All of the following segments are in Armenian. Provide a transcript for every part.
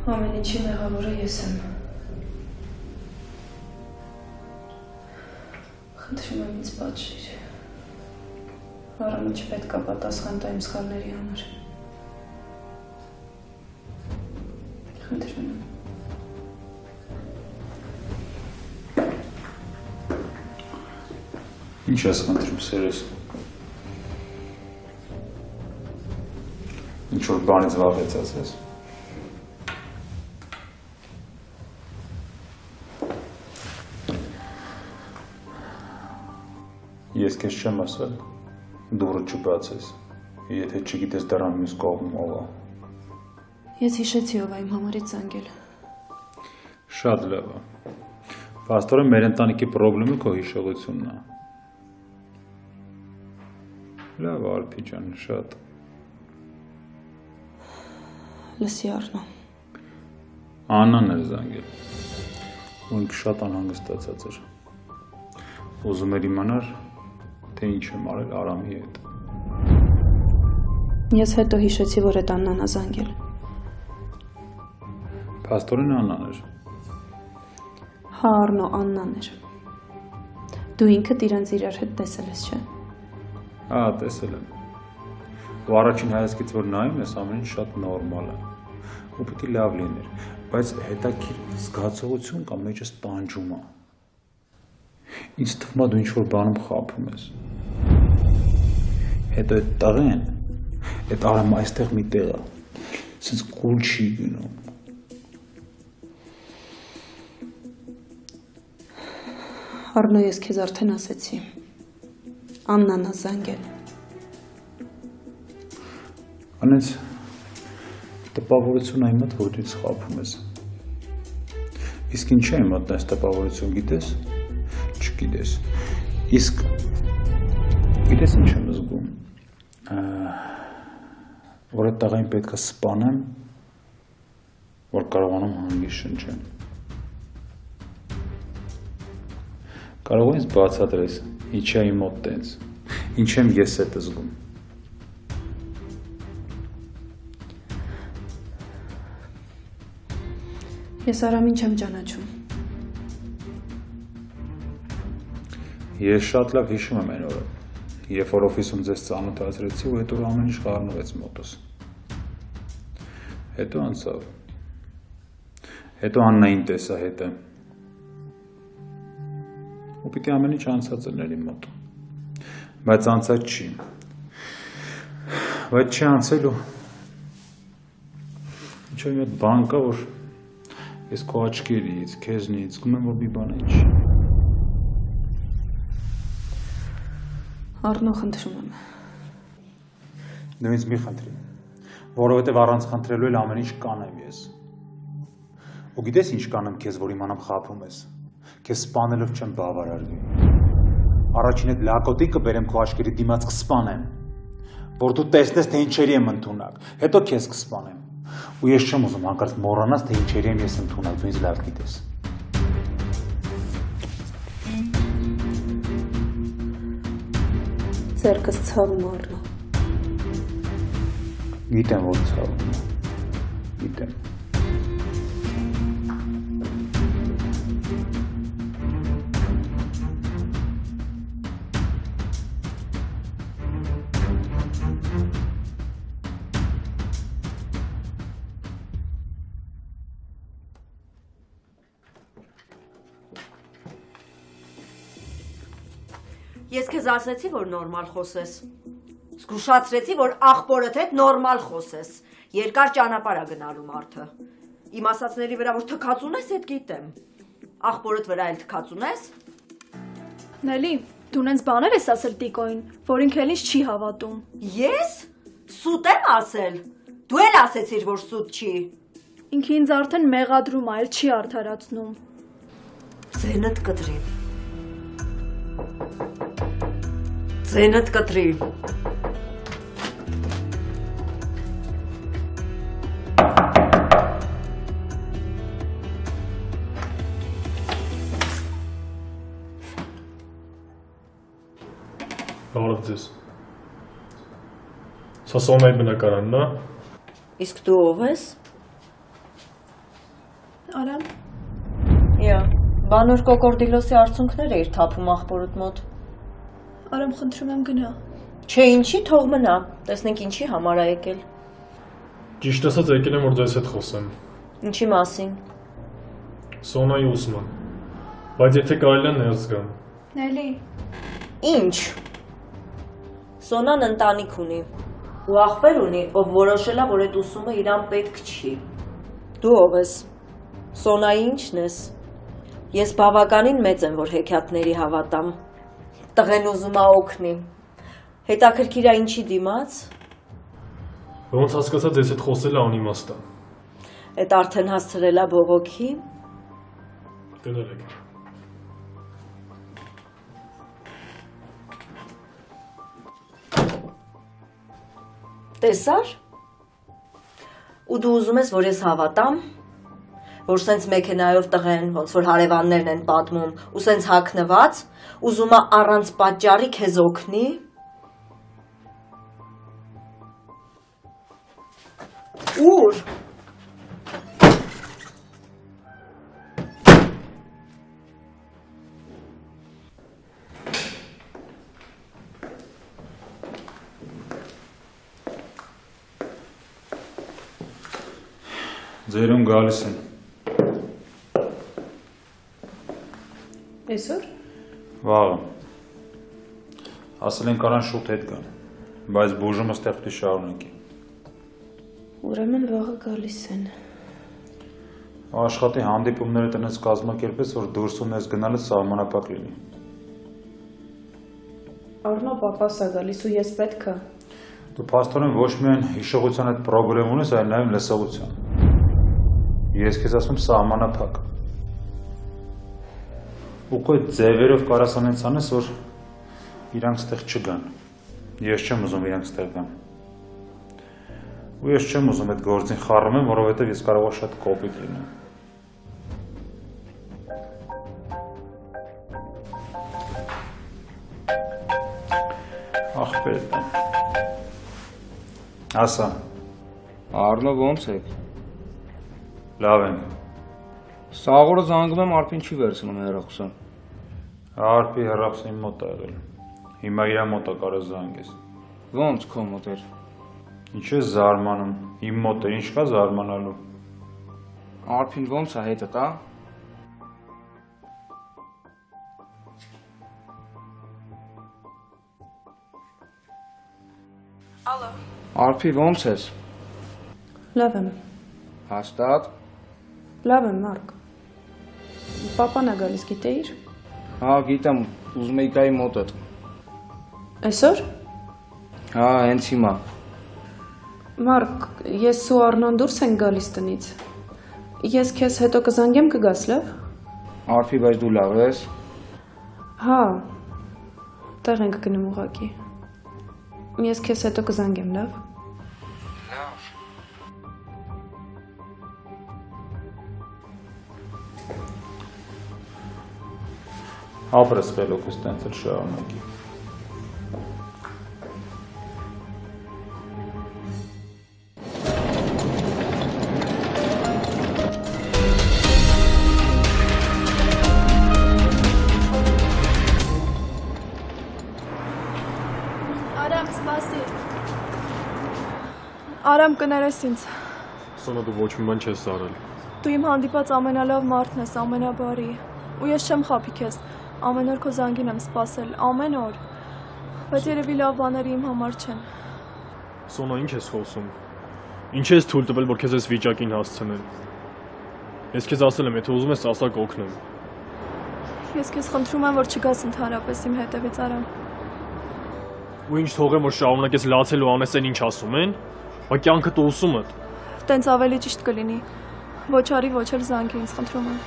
Ամեն ինչի մեղավորը ես եմ։ Խնդրում եմ ինձ պատժիր։ Արամը չպետք է պատասխան տա իմ սխալների համար։ Խնդրում եմ։ Ինչ ես խնդրում, սերես։ Ինչ-որ բանից վախեցած ես։ Ես քեզ չեմ ասել, դուռը չբացես, եթե չգիտես դրան մյուս կողմում ով է։ Ես հիշեցի ով է իմ համարից զանգել։ Շատ լավ է։ Փաստորեն մեր ընտանիքի խնդրումը քո հիշողությունն է։ Լավ, Արփի ջան, շատ։ Լսի Արնո։ Աննան էր զանգել։ Ու ինքը շատ անհանգստացած էր։ Ուզում էր իմանալ, թե ինչ եմ արել Արամի հետ։ Ես հետո հիշեցի, որ այդ Աննան է զանգել։ Փաստորեն Աննան էր։ Հա, Արնո, Աննան էր։ Դու ինքդ իրենց իրար հետ տեսել ես, չէ՞։ Հա, տեսել եմ։ Ու առաջին հայացքից որ նայում ես, ամեն ինչ շատ նորմալ է։ Ու պիտի լավ լիներ, բայց հետաքրքիր զգացողություն կամ մեջս տանջում է։ Ինձ թվում է դու ինչ-որ բանում խաբում ես։ Հետո այդ տղեն, այդ Արամը այստեղ մի տեղ է, սենց կուլ չի գնում։ Արնո, ես քեզ արդեն ասեցի։ Աննան է զանգել։ Անենց տպավորություն այն մոտ, որ դու խաբում ես։ Իսկ ինչ է իմ մոտ այս տպավորություն, գիտես։ Չգիտես, իսկ գիտես ինչ եմ զգում, որ այդ տղային պետք է սպանեմ, որ կարողանամ հանգիստ շնչեմ։ Կարող ես բացատրես, ինչ է իմ մոտ տենց, ինչ եմ ես այդ զգում։ Ես Արամին չեմ ճանաչում։ Ես շատ լավ հիշում եմ այն օրը, երբ որ օֆիսում ձեզ ծանոթացրեցի ու հետո ամեն ինչ խառնվեց մոտս։ Հետո անցավ։ Հետո Աննային տեսա հետը։ Ու պիտի ամեն ինչ անցած լիներ իմ մոտ։ Բայց անցած չի։ Բայց չի անցել ու ինչ-որ մի բան կա, որ ես քո աչքերից, քեզնից զգում եմ, որ մի բան է չի։ Արնո, խնդրում եմ։ Դու ինձ մի խնդրի, որովհետև առանց խնդրելու էլ ամեն ինչ կանեմ ես։ Ու գիտես ինչ կանեմ քեզ, որ իմանամ խաբում ես։ Քեզ սպանելով չեմ բավարարվի։ Առաջին այդ լակոտի կբերեմ քո աչքերի դիմաց կսպանեմ, որ դու տեսնես, թե ինչերի եմ ընդունակ, հետո քեզ կսպանեմ։ Ու ես չեմ ուզում հանկարծ մոռանաս, թե ինչերի եմ ես ընդունակ, դու ինձ լավ գիտես։ Ձերքս ցավում Արնո։ Գիտեմ, որ ցավում է։ Գիտեմ։ Ես քեզ ասեցի, որ նորմալ խոսես։ Զգուշացրեցի, որ աղբորդ հետ նորմալ խոսես։ Երկար ճանապարհ է գնալու մարդը։ Իմ ասածների վրա որ թքած ունես, այդ գիտեմ։ Աղբորդ վրա էլ թքած ունես։ Նելի, դու նենց բաներ ես ասել Տիկոին, որ ինքը էլ ինձ չի հավատում։ Ես? Սուտ եմ ասել։ Դու էլ ասեցիր, որ սուտ չի։ Ինքը ինձ արդեն մեղադրում է, էլ չի արդարացնում։ Ձենդ կտրի։ Ձենդ կտրի։ Բարև ձեզ։ Սա Սոնայի բնակարանն է։ Իսկ դու ով ես։ Արամ, Իա, բանոր կոկորդիլոսի արցունքներ էիր թափում աղբորդ մոտ։ Արամ, խնդրում եմ գնա։ Չէ, ինչի թող մնա, տեսնենք ինչի համար ա եկել։ Ճիշտ ասած եկել եմ որ ձեզ հետ խոսեմ։ Ինչի մասին։ Սոնայի ուսման։ Բայց եթե կարելի է ներս գամ։ Նելի, Ինչ։ Սոնան ընտանիք ունի։ Ու աղբեր ունի, ով որոշել է, որ այդ ուսումը իրան պետք չի։ Դու ով ես։ Սոնայի ինչն ես։ Ես բավականին մեծ եմ, որ հեքիաթների հավատամ։ Տղեն ուզում ա օգնի։ Հետաքրքիր ա ինչի դիմաց։ Ոնց հասկացա ձեզ հետ խոսելը անիմաստ է։ Այդ արդեն հասցրել ա բողոքի։ Կներեք։ Տեսար։ Ու դու ուզում ես, որ ես հավատամ, որ սենց մեքենայով տղեն, ոնց որ հարևաններն են պատմում, ու սենց հագնված, ուզում ա առանց պատճառի քեզ օգնի։ Ուր։ Ձերուն գալիս են։ Այսօր։ Վաղը։ Ասել են կարան շուտ հետ գան, բայց բուժումը ստեղ պիտի շարունակի։ Ուրեմն վաղը գալիս են։ Աշխատի հանդիպումները տնես կազմակերպես, որ դուրսում ես գնալը սահմանափակ լինի։ Արնո պապաս է գալիս ու ես պետք է։ Դու փաստորեն ոչ միայն հիշողության հետ պրոբլեմ ունես, այլ նաև լսողության։ Ես քեզ ասում սահմանափակ։ Ու քո ձևերով կարաս անենց անես, որ իրանք ստեղ չգան։ Ես չեմ ուզում իրանք ստեղ գան։ Ու ես չեմ ուզում այդ գործին խառնեմ, որովհետև ես կարող եմ շատ կոպիտ լինեմ։ Ախպետ։ Ասա։ Արնո ոնց եք։ Լավ եմ։ Սաղորը զանգում եմ Արփին չի վերցնում հեռախոսը։ Արփի հեռախոսը իմ մոտ է եղել։ Հիմա իր մոտ է կարող զանգես։ Ոնց քո մոտ էր։ Ինչ ես զարմանում։ Իմ մոտ է, ինչ կա զարմանալու։ Արփին ոնց է հետը տա։ ալո։ Արփի ոնց ես։ Լավ եմ։ Հաստատ։ Լավ եմ, Մարկ։ Պապան է գալիս, գիտեիր։ Հա, գիտեմ, ուզում եի գայի մոտդ։ Այսօր։ Հա, հենց հիմա։ Մարկ, ես ու Արնոն դուրս ենք գալիս տնից։ Ես քեզ հետո կզանգեմ կգաս, լավ։ Արփի, բայց դու լավ ես։ Հա։ Տեղ ենք գնում ուղակի։ Ես քեզ հետո կզանգեմ, լավ։ Ապրես խելոք ես տենց էլ շարունակի։ Արամ, սպասի։ Արամ, կներես ինձ։ Սոնա դու ոչ մի բան չես արել։ Դու իմ հանդիպած ամենալավ մարդն ես, ամենաբարի։ Ու ես չեմ խաբի քեզ։ Ամեն օր քո զանգին եմ սպասել, ամեն օր։ Բայց երևի լավ բաները իմ համար չեն։ Սոնա ինչ ես խոսում։ Ինչ ես թույլ տվել որ քեզ այս վիճակին հասցնել։ Ես քեզ ասել եմ, եթե ուզում ես ասա կօգնեմ։ Ես քեզ խնդրում եմ, որ չգաս ընդհանրապես իմ հետևից, Արամ։ Ու ինչ թողեմ որ շարունակես լացել ու անես այն ինչ ասում են։ Բա կյանքդ ու ուսումդ։ Տենց ավելի ճիշտ կլինի։ Ոչ արի, ոչ էլ զանգի ինձ, խնդրում եմ։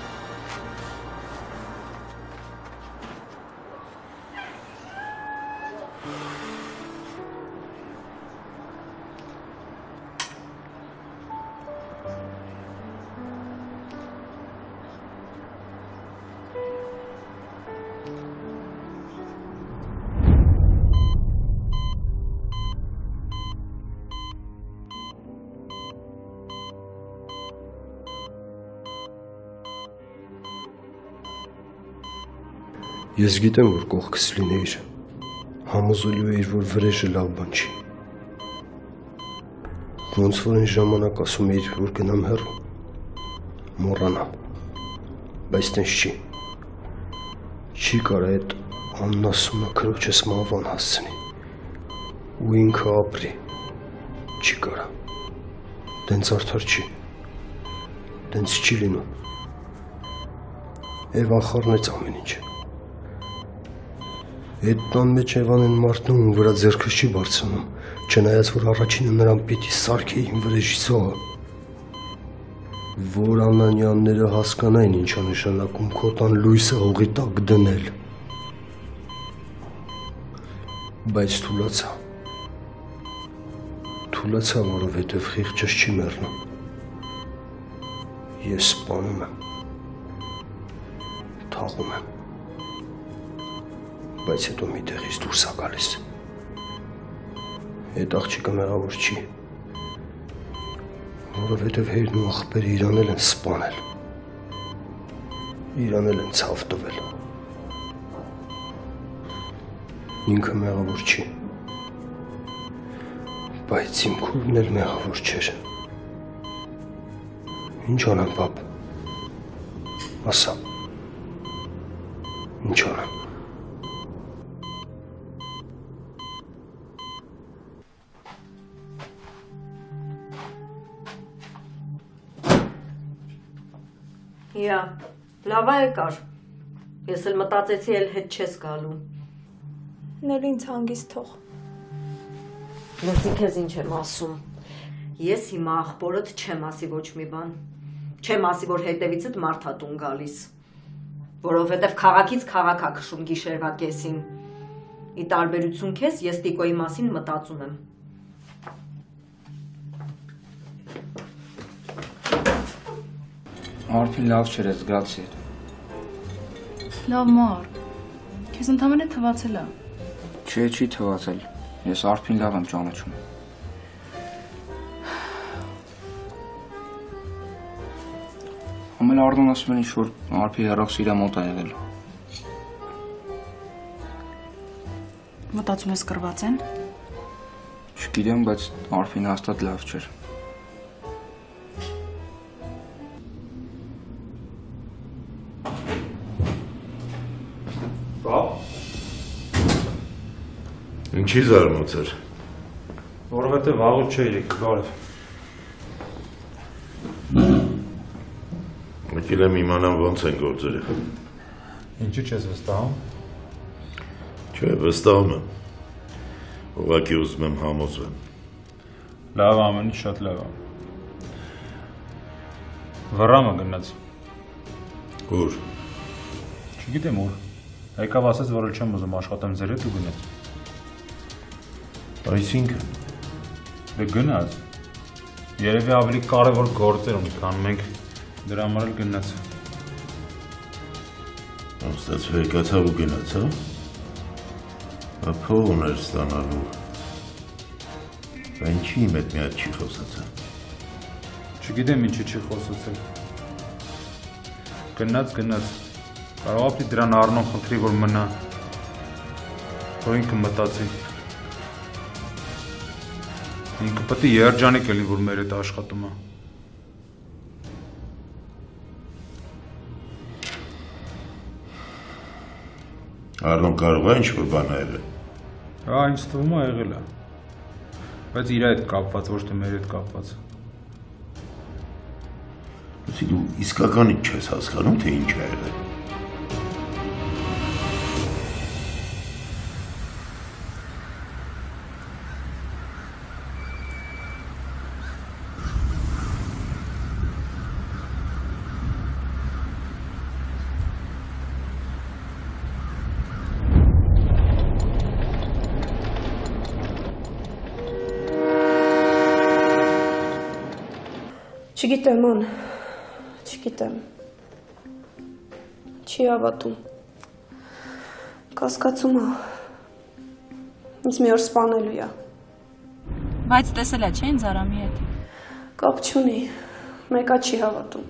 Ես գիտեմ, որ կողքս լինեիր, համոզելու էիր, որ վրեժը լավ բան չի։ Ոնց որ այն ժամանակ ասում էիր, որ գնամ հեռու, մոռանամ, բայց տենց չի։ Չի կարա այդ աննասունը քրոջս մահվան հասցնի, ու ինքը ապրի, չի կարա, տենց արդար չի, տենց չի լինում, Էվան խառնեց ամեն ինչը, այդ տան մեջ Էվան են մարդն ում վրա ձեռքը չի բարձրանում, չնայած որ առաջինը նրան պիտի սարքեին վրեժի զոհը, որ Անանյանները հասկանային ինչա նշանակում քո տան լույսը հողի տակ դնել, բայց թուլացա, որովհետև խիղճս չի մեռնում, ես սպանում եմ, թաղում եմ, բայց հետո մի տեղից դուրս է գալիս, այդ աղջիկը մեղավոր չի, որովհետև հերն ու աղբերը իրան էլ են սպանել, իրան էլ են ցավ տվել, ինքը մեղավոր չի, բայց իմ քուրն էլ մեղավոր չէր, ինչ անեմ պապ, ասա, ինչ անեմ, Իա, լավա եկար, ես էլ մտածեցի էլ հետ չես գալու։ Նել ինձ հանգիստ թող։ Լսի քեզ ինչ եմ ասում, ես հիմա աղբորդ չեմ ասի ոչ մի բան, չեմ ասի, որ հետևիցդ մարդ ա տուն գալիս, որովհետև քաղաքից քաղաք ա քշում գիշերվա կեսին, ի տարբերություն քեզ ես Տիկոյի մասին մտածում եմ։ Արփին լավ չէր ես զգացի հետ։ Լավ Մարկ, քեզ ընդամենը թվացել է։ Չէ, չի թվացել, ես Արփին լավ եմ ճանաչում։ Ամեն Արտոն ասում են ինչ-որ Արփի հեռախոսը իր մոտ է եղել։ Մտածում ես կռված են։ Չգիտեմ, բայց Արփին հաստատ լավ չէր։ Ինչի զարմացար։ Որովհետև վաղուց չէի եկել, բարև։ Եկել եմ իմանամ ոնց են գործերը։ Ինչու չես վստահում։ Չէ, վստահում եմ։ Ուղղակի ուզում եմ համոզվեմ։ Լավ, ամեն ինչ շատ լավ է։ Վռամը գնաց։ Ուր։ Չգիտեմ ուր։ Եկավ ասաց, որ չեմ ուզում աշխատեմ ձեր հետ ու գնաց։ Այսինքն։ Դե գնաց։ Երևի ավելի կարևոր գործեր ունի, քան մենք, դրա համար էլ գնաց։ Ստաց վերկացավ ու գնաց, հա։ Փող ուներ ստանալու։ Բա ինչի իմ հետ մի հատ չի խոսացել։ Չգիտեմ ինչի չի խոսացել։ Գնաց։ Կարող է պիտի դրան առնող խնդրի, որ մնա։ Որ ինքը մտածի։ Ինքը պետք է երջանիկ լինի, որ մեր հետ աշխատում է։ Արնոն կարող է ինչ-որ բան ա եղել։ Հա, ինձ թվում է եղել է։ Բայց իր հետ կապված, ոչ թե մեր հետ կապված։ Լսի դու իսկականից չես հասկանում, թե ինչ ա եղել։ Չգիտեմ, ան, չգիտեմ, չի հավատում, կասկածում է, ինձ մի օր սպանելու է։ Բայց տեսել է, չէ՞ ինձ Արամի հետ։ Կապ չունի, մեկա չի հավատում,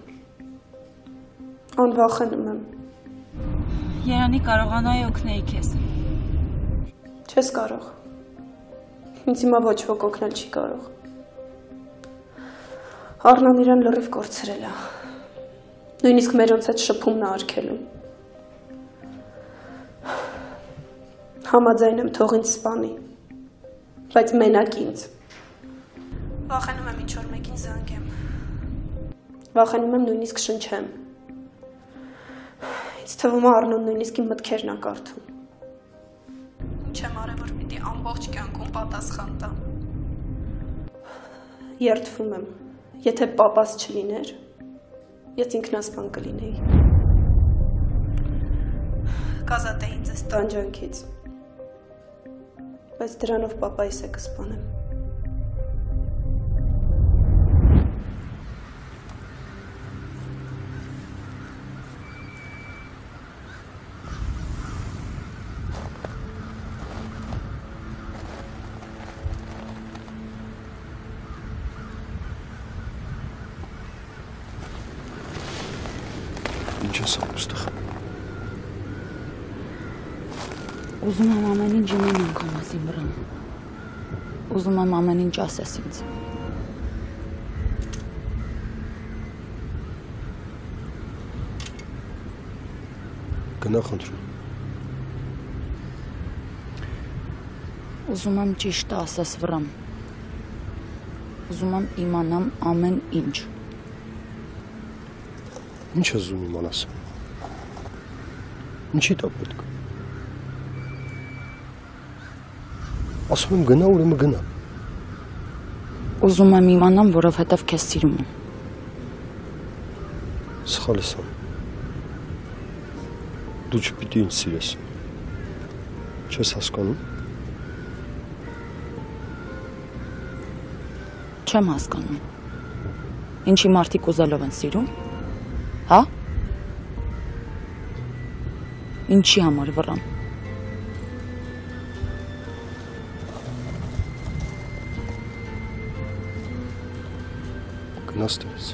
ան վախենում եմ։ Երանի կարողանայի օգնեի քեզ։ Չես կարող։ Ինձ հիմա ոչ ոք օգնել չի կարող։ Առնան իրան լրիվ կորցրել է։ Նույնիսկ մերոնց հետ շփումն է արգելում։ Համաձայն եմ թող ինձ սպանի, բայց մենակ ինձ։ Վախենում եմ ինչ-որ մեկին զանգեմ։ Վախենում եմ նույնիսկ շնչեմ։ Ինձ թվում է Առնոն նույնիսկ իմ մտքերն է կարդում։ Ինչ եմ արել, որ պիտի ամբողջ կյանքում պատասխան տա։ Երդվում եմ, եթե պապաս չլիներ, ես ինքնասպան կլինեի։ Կազատեի ինձ այս տանջանքից, բայց դրանով պապայիս է կսպանեմ։ Ինչ ես անում այստեղ։ Ուզում եմ ամեն ինչ իմանամ քո մասին վրան։ Ուզում եմ ամեն ինչ ասես ինձ։ Գնա խնդրում։ Ուզում եմ ճիշտը ասես վրան։ Ուզում եմ իմանամ ամեն ինչ։ Ինչ ես ուզում իմանաս։ Ինչի՞ դա պետք։ Ասում եմ գնա, ուրեմն գնա։ Ուզում եմ իմանամ, որովհետև քեզ սիրում եմ։ Սխալ ես անում։ Դու չպիտի ինձ սիրես։ Չես հասկանում։ Չեմ հասկանում։ Ինչի մարդիկ ուզելով են սիրում։ Հա? Ինչի համար վրան։ Գնա ստեղից։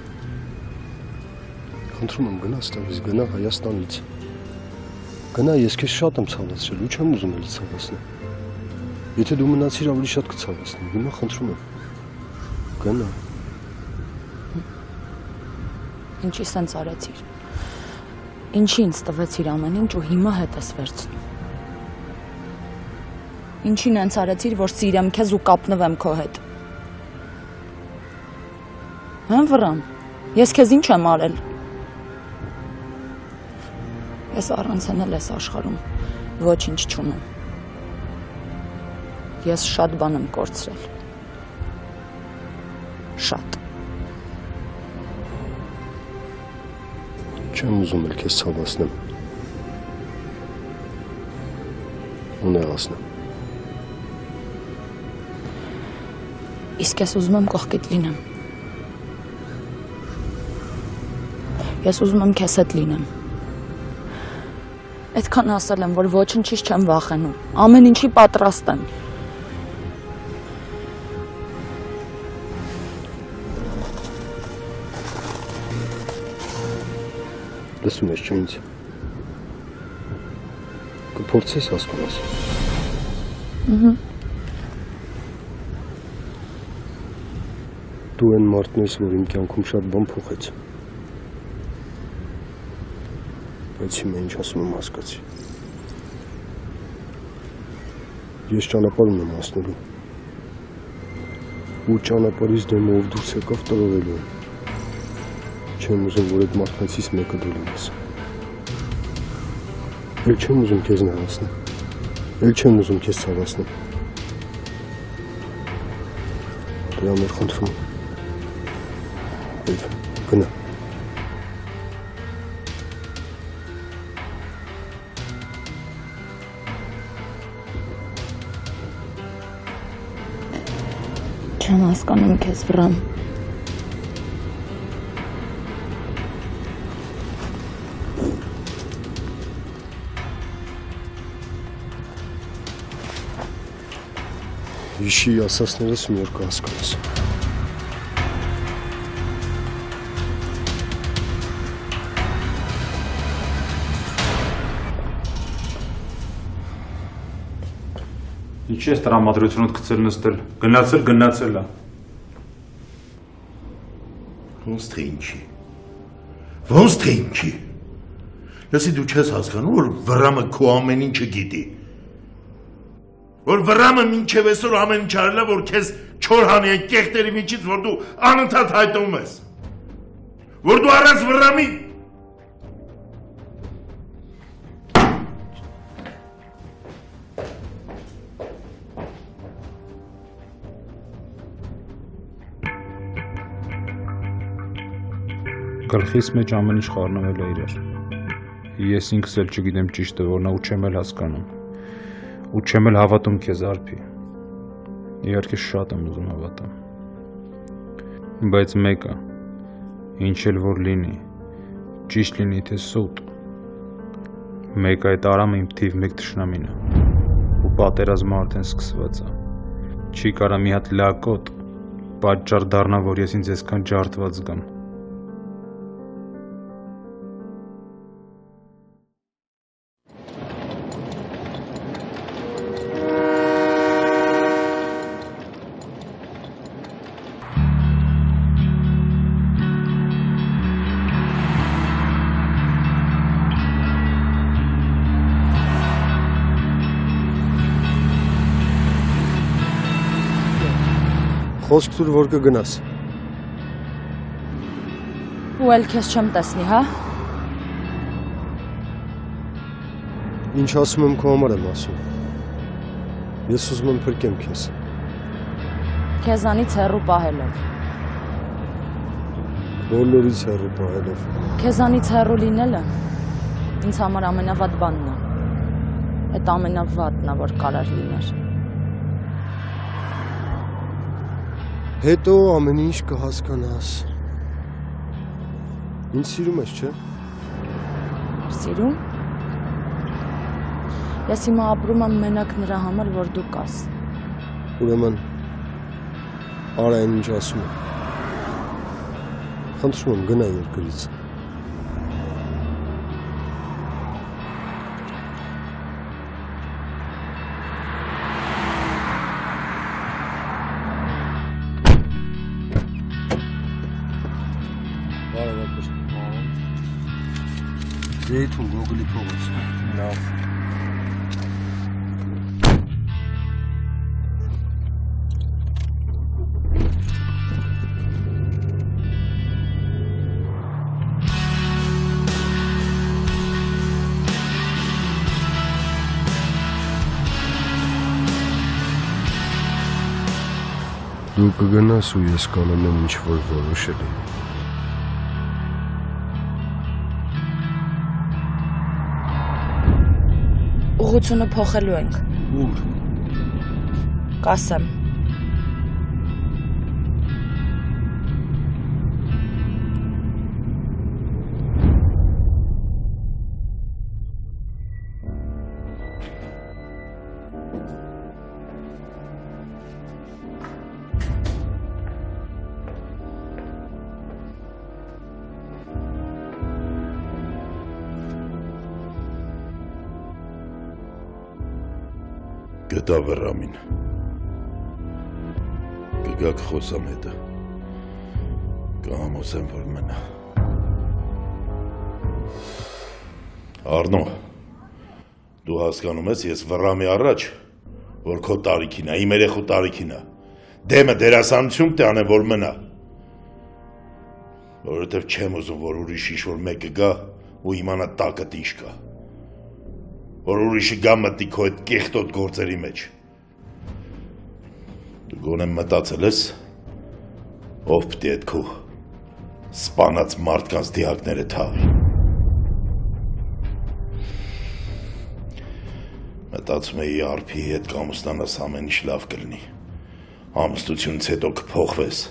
Խնդրում եմ գնա ստեղից, գնա Հայաստանից։ Գնա, ես քեզ շատ եմ ցավացրել, ու չեմ ուզում էլի ցավացնել։ Եթե դու մնացիր, ավելի շատ կցավացնեմ։ Հիմա խնդրում եմ։ Գնա։ Ինչի սենց արեցիր։ Ինչի ինձ տվեցիր ամեն ինչ ու հիմա հետ ես վերցնում։ Ինչին ինձ արեցիր, որ սիրեմ քեզ ու կապնվեմ քո հետ։ Հա վրան, ես քեզ ինչ եմ արել։ Ես առանց հնել ես աշխարհում ոչինչ չունեմ։ Ես շատ բան եմ կորցրել։ Շատ։ Չեմ ուզում էլ քեզ ցավացնեմ։ Ու նեղացնեմ։ Իսկ ես ուզում եմ կողքիդ լինեմ։ Ես ուզում եմ քեզ հետ լինեմ։ Այդքան ասել եմ, որ ոչինչից չեմ վախենում։ Ամեն ինչի պատրաստ եմ։ Լսում ես չէ ինձ։ Կփորձես հասկանաս։ Դու այն մարդն ես, որ իմ կյանքում շատ բան փոխեց։ Բայց հիմա ինչ ասում եմ հասկացի։ Ես ճանապարհ ունեմ հասնելու։ Ու ճանապարհից դեմով դուրս եկավ տողելու։ Չեմ ուզում, որ այդ մարդկանցից մեկը դու լինես։ Էլ չեմ ուզում քեզ նեղացնել։ Էլ չեմ ուզում քեզ ցավացնել։ Դրա համար խնդրում եմ։ Գնա։ Չեմ հասկանում քեզ վրան։ Հիշի ասածներս մի օր կհասկանաս։ Ինչի՞ ես տրամադրությունդ գցել նստել։ Գնացել է։ Ոնց թե ինչի։ Լսի դու չես հասկանում, որ վրամը քո ամեն ինչը գիտի։ Որ վրամը մինչև այսօր ամեն ինչ արել է, որ քեզ չոր հանի այն կեղտերի միջից, որ դու անընդհատ հայտնվում ես։ Որ դու առանց վրամի Գլխիս մեջ ամեն ինչ խառնվել է իրար։ Ես ինքս էլ չգիտեմ ճիշտը որն է ու չեմ էլ հասկանում։ Ու չեմ էլ հավատում քեզ Արփի։ Իհարկե շատ եմ ուզում հավատամ։ Բայց մեկը, ինչ էլ որ լինի, ճիշտ լինի թե սուտ։ Մեկ այդ Արամը իմ թիվ 1 թշնամին է։ Ու պատերազմը արդեն սկսված է։ Չի կարա մի հատ լակոտ պատճառ դառնա, որ ես ինձ այսքան ջարդված զգամ։ Խոսք տուր, որ կգնաս։ Ու էլ քեզ չեմ տեսնի, հա։ Ինչ ասում եմ քո համար եմ ասում։ Ես ուզում եմ փրկեմ քեզ։ Քեզանից հեռու պահելով։ Բոլորից հեռու պահելով։ Քեզանից հեռու լինելը ինձ համար ամենավատ բանն է։ Այդ ամենավատն է, որ կարող լիներ։ Հետո ամեն ինչ կհասկանաս։ Ինձ սիրում ես, չէ՞։ Սիրում։ Ես հիմա ապրում եմ մենակ նրա համար, որ դու կաս։ Ուրեմն արա այն ինչ ասում եմ։ Խնդրում եմ գնա երկրից։ Զեյթուն գոգլի փողոց։ Լավ։ Դու կգնաս ու ես կանեմ ինչ որ որոշել եմ։ Ուղղությունը փոխելու ենք։ Ուր։ Կասեմ։ Գտա վրամին։ Կգաք խոսամ հետը։ Կհամոզեմ, որ մնա։ Արնո, դու հասկանում ես, ես վրամի առաջ, որ քո տարիքին է, իմ երեխու տարիքին է։ Դեմը դերասանություն կտե անեմ, որ մնա։ Որովհետև չեմ ուզում, որ ուրիշ ինչ-որ մեկը գա ու իմանա տակդ ինչ կա։ Որ ուրիշը գա մտնի քո այդ կեղտոտ գործերի մեջ։ Դու գոնե մտածել ես, ով պիտի այդ քո սպանած մարդկանց դիակները թաղի։ Մտածում էի Արփի հետ կամուստանաս ամեն ինչ լավ կլինի։ Ամուսնությունից հետո կփոխվես։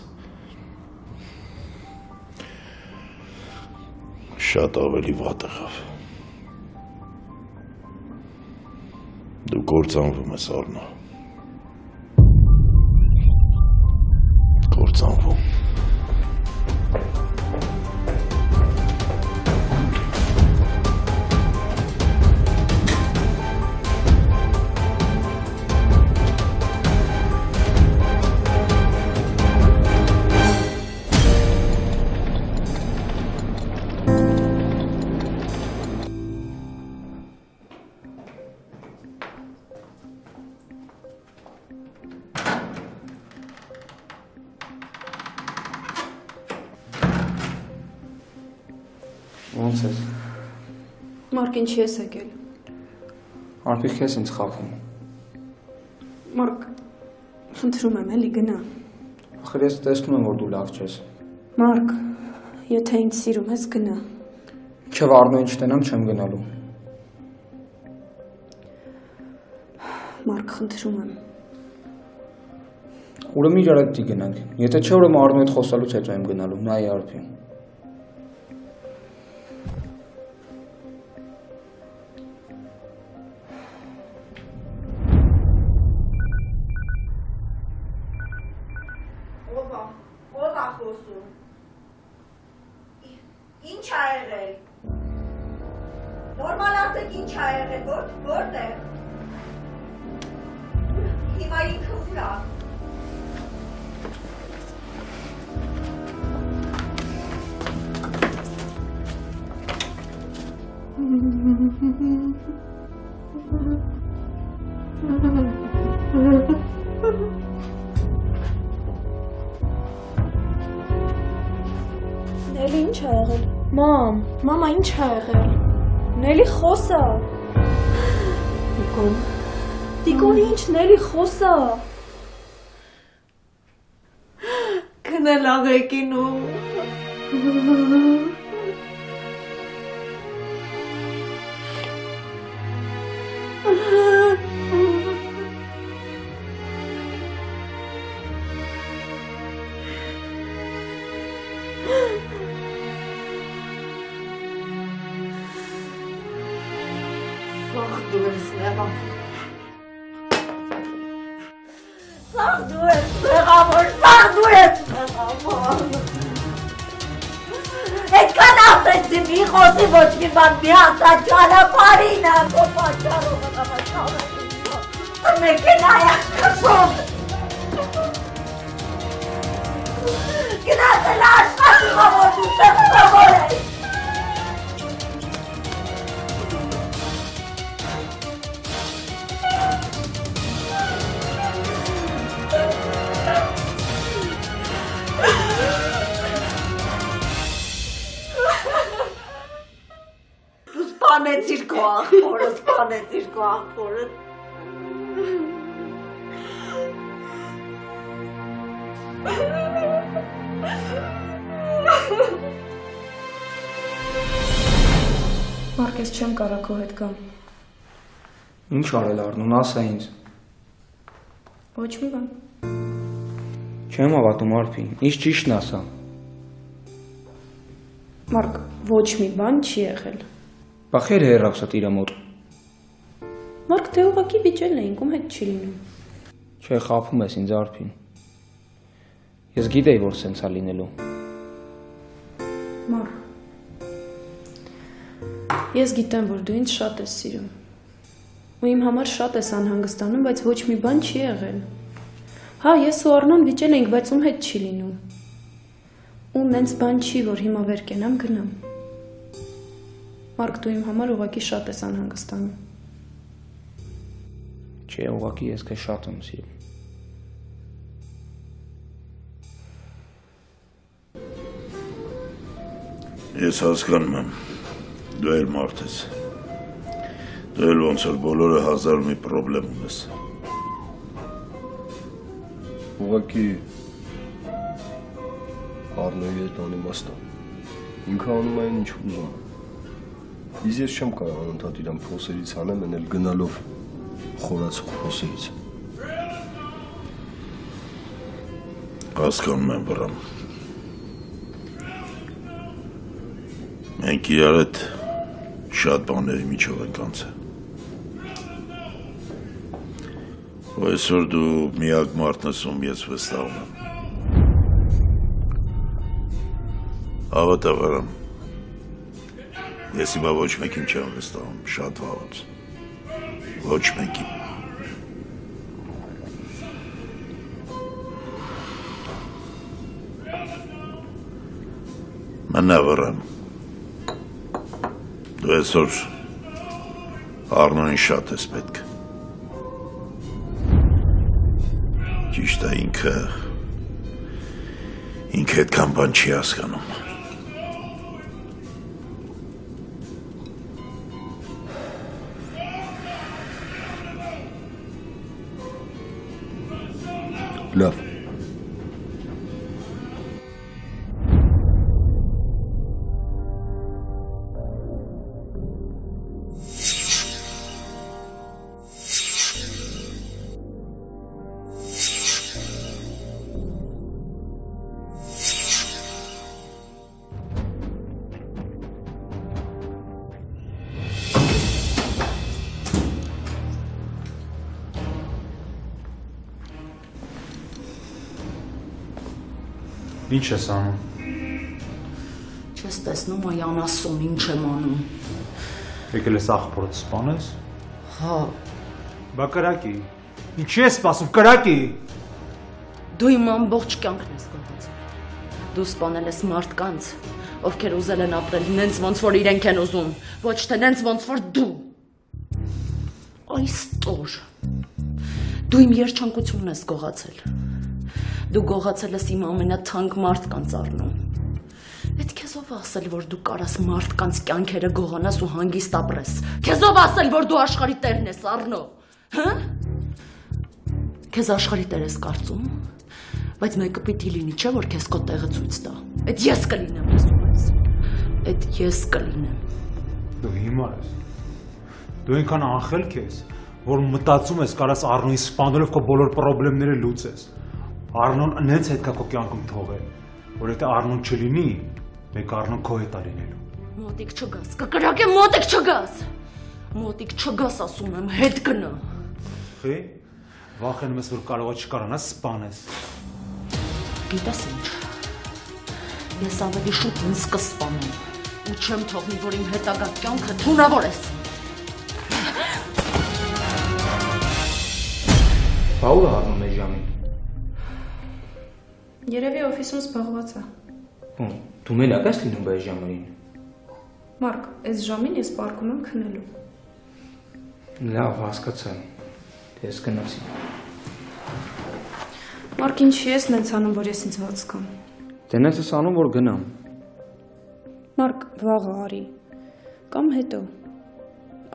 Շատ ավելի վատ եղավ։ Դու կործանվում ես, Արնո։ Կործանվում։ Ոնց ես։ Մարկ, ինչի ես եկել։ Արփիկ քեզ ինձ խափում։ Մարկ, խնդրում եմ, էլի գնա։ Ախր ես տեսնում եմ, որ դու լավ չես։ Մարկ, եթե ինձ սիրում ես, գնա։ Ինչև Արնոյին չտենամ, չեմ գնալու։ Մարկ, խնդրում եմ։ Ուրեմն իրար հետ գնանք։ Եթե չէ, ուրեմն Արնոյի հետ խոսալուց հետո եմ գնալու, նայ Արփին։ Ով ա խոսում։ Ինչ ա եղել։ Նորմալ ասեք ինչ ա եղել, որտեղ։ Հիմա ինքը ուր ա։ Նելի ինչ ա եղել։ Մամա ինչ ա եղել։ Նելի խոսա։ Տիկոն ինչ, Նելի խոսա։ Գնել աղեկինու։ Սաղ դու ես մեղավոր։ Սաղ դու ես մեղավոր, սաղ դու ես մեղավոր։ Այդքան ասեցի մի խոսի ոչ մի բան մի ասա ճանապարհին ա, քո պատճառով ա մեքենայա քշում։ Գնացել աշխատումը, որ դու տխրավոր ես։ Դու սպանեցիր քո աղբորը, սպանեցիր քո աղբորը։ Մարկ, ես չեմ կարա քո հետ գամ։ Ինչ արել Արնոն, ասա ինձ։ Ոչ մի բան։ Չեմ հավատում Արփին, ինչ ճիշտն ասա։ Մարկ, ոչ մի բան չի եղել։ Բախեր հեռացած իր մոտ։ Մարկ, դե ուղղակի վիճելն էինք, ում հետ չի լինում։ Չէ, խափում ես ինձ Արփին։ Ես գիտեի, որ սենց ա լինելու։ Մարկ, ես գիտեմ, որ դու ինձ շատ ես սիրում։ Ու իմ համար շատ ես անհանգստանում, բայց ոչ մի բան չի եղել։ Հա, ես ու Արնոն վիճել ենք, բայց ում հետ չի լինում։ Ու նենց բան չի, որ հիմա վեր կենամ գնամ։ Մարկ, դու իմ համար ուղղակի շատ ես անհանգստանում։ Չէ, ուղղակի ես քեզ շատ եմ սիրում։ Ես հասկանում եմ, դու էլ մարդ ես։ Դու էլ ոնց էլ բոլորը հազար մի պրոբլեմ ունես։ Ուղղակի Արնոյի հետ անիմաստ է։ Ինքը անում է ինչ ուզում է։ Իսկ ես չեմ կարող անընդհատ իրան փոսերից հանեմ, էնել գնալով խորացող փոսերից։ Հասկանում եմ, վրամ։ Մենք իրար հետ շատ բաների միջով ենք անցել։ Ու այսօր դու միակ մարդն ես, ում ես վստահում եմ։ Հավատա վրամ, ես հիմա ոչ մեկին չեմ վստահում, շատ վաղուց, ոչ մեկին։ Մնա վրամ, դու այսօր Արնոյին շատ ես պետք։ Ճիշտ է ինքը այդքան բան չի հասկանում։ Լավ։ Ինչ ես անում։ Չես տեսնում այ անասուն ինչ եմ անում։ Եկել ես աղբորդ սպանես։ Հա։ Բա կրակի։ Ինչի ես սպասում, կրակի։ Դու իմ ամբողջ կյանքն ես գողացել։ Դու սպանել ես մարդկանց, ովքեր ուզել են ապրել նենց ոնց որ իրենք են ուզում, ոչ թե նենց ոնց որ դու։ Այս տոր։ Դու իմ երջանկությունն ես գողացել։ Դու գողացել ես իմ ամենաթանկ մարդկանց առնում։ Էդ քեզ ով ասել, որ դու կարաս մարդկանց կյանքերը գողանաս ու հանգիստ ապրես։ Քեզ ով ասել, որ դու աշխարհի տերն ես, Առնո։ Հա? Քեզ աշխարհի տեր ես կարծում, բայց մեկը պիտի լինի, չէ՞ որ քեզ քո տեղը ցույց տա։ Էդ ես կլինեմ, ասում ես։ Էդ ես կլինեմ։ Դու հիմար ես։ Դու այնքան անխելք ես, որ մտածում ես կարաս Առնոյին սպանելով քո բոլոր խնդիրները լուծես։ Առնոն նենց հետքա քո կյանքում թողել, որ եթե Առնոն չլինի, մեկ Առնոն քո հետ է լինելու։ Մոտիկ չգաս, կկրակեմ մոտիկ չգաս։ Մոտիկ չգաս, ասում եմ, հետ գնա։ Խի, վախենում ես, որ կարող է չկարանաս սպանես։ Գիտես ինչ, ես ավելի շուտ ինձ կսպանեմ, ու չեմ թողնի, որ իմ հետագա կյանքը թունավորես։ Բա ուր է Առնոն այս ժամին։ Երևի օֆիսում զբաղված է։ Դու մենակ ես լինում այս ժամերին։ Մարկ, այս ժամին ես պարկում եմ քնելու։ Լավ, հասկացա։ Ես գնացի։ Մարկ, ինչի ես նենց անում, որ ես ինձ ված կամ։ Դե նենց ես անում, որ գնամ։ Մարկ, վաղը արի։ Կամ հետո։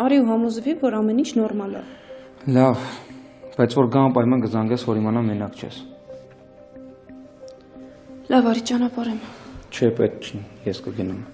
Արի ու համոզվի, որ ամեն ինչ նորմալ է։ Լավ, բայց որ գամ պայման կզանգես, որ իմանամ մենակ չես։ Լավ, արի ճանապարհեմ։ Չէ, պետք չի, ես կգնամ։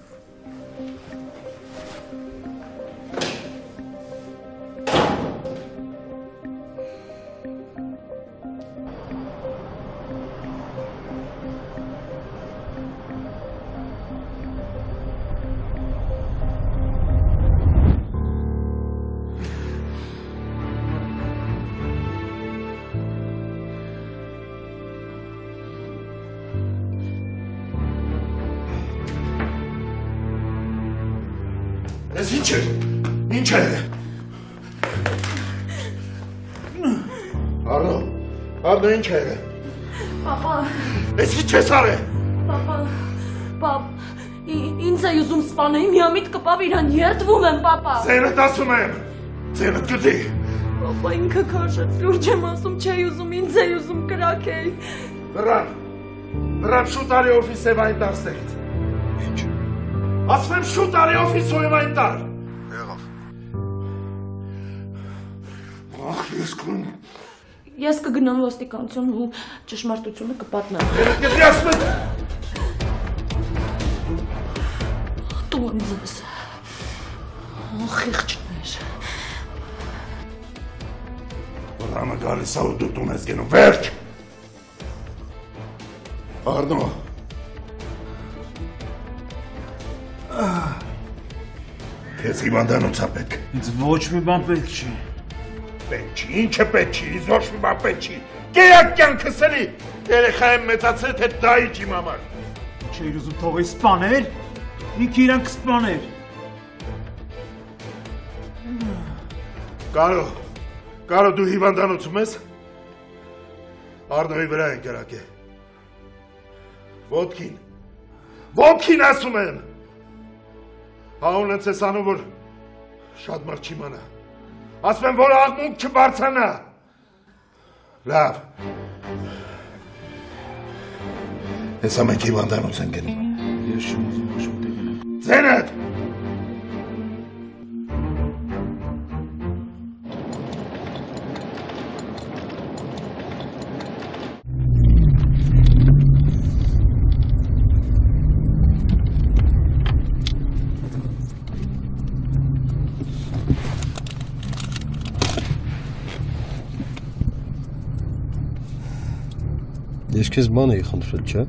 Ես ինչ է, ինչ է։ Առնո ինչ է։ Պապա։ Ես ինչ ես արել։ Պապ, ինձ է ուզում սպանել, միամիտ կպավ իրան երդվում եմ, պապա։ Ձենդ ասում եմ, ձենդ գտի։ Պապա ինքը քաշեց, լուրջ եմ ասում, չէի ուզում, ինձ է ուզում կրակել։ Նրան շուտ արի օֆիս և այն դարսերից։ Ինչ։ Ասում եմ շուտ արի օֆիս ու այն տար։ Եղավ։ Ախ, ես կուն։ Ես կգնամ ոստիկանություն ու ճշմարտությունը կպատնեմ։ Գետի ասում եմ։ Տուն ձեզ։ Խիղճներ։ Վրամը գալիս է ու դու տուն ես գնում, վերջ։ Առնո։ Քեզ հիվանդանոցա պետք։ Ինձ ոչ մի բան պետք չի։ Պետք չի, ինչ է պետք չի, ինձ ոչ մի բան պետք չի։ Կերակ կյանքս էլի, երեխա եմ մեծացել, թե դա իջ իմ համար։ Չէիր ուզում թողեի սպանել, ինքը իրան կսպաներ։ Կարո դու հիվանդանոցում ես։ Առնոյի վրա են կրակել։ Ոտքին ասում եմ։ Հաուն ես ես անում, որ շատ մարդ չի մանա։ Ասում եմ, որ աղմուկ չբարձանա։ Լավ։ Ես ամենքի հիվանդանոց են գնում։ Ես չեմ ուզում ոչ մի տեղ գնալ։ Ձենդ։ Ես քեզ բան էի խնդրել, չէ՞։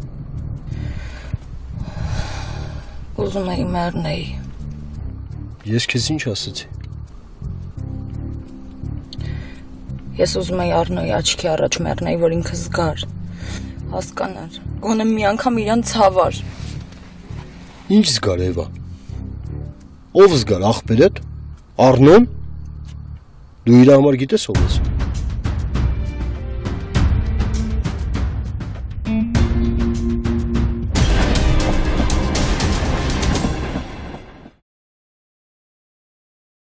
Ուզում էի մեռնեի։ Ես քեզ ինչ ասեցի։ Ես ուզում էի Առնոյի աչքի առաջ մեռնեի, որ ինքը զգար, հասկանար, գոնե մի անգամ իրան ցավար։ Ինչ զգար Էվա։ Ով զգար ախպերդ։ Առնոն։ Դու իր համար գիտես ով ես։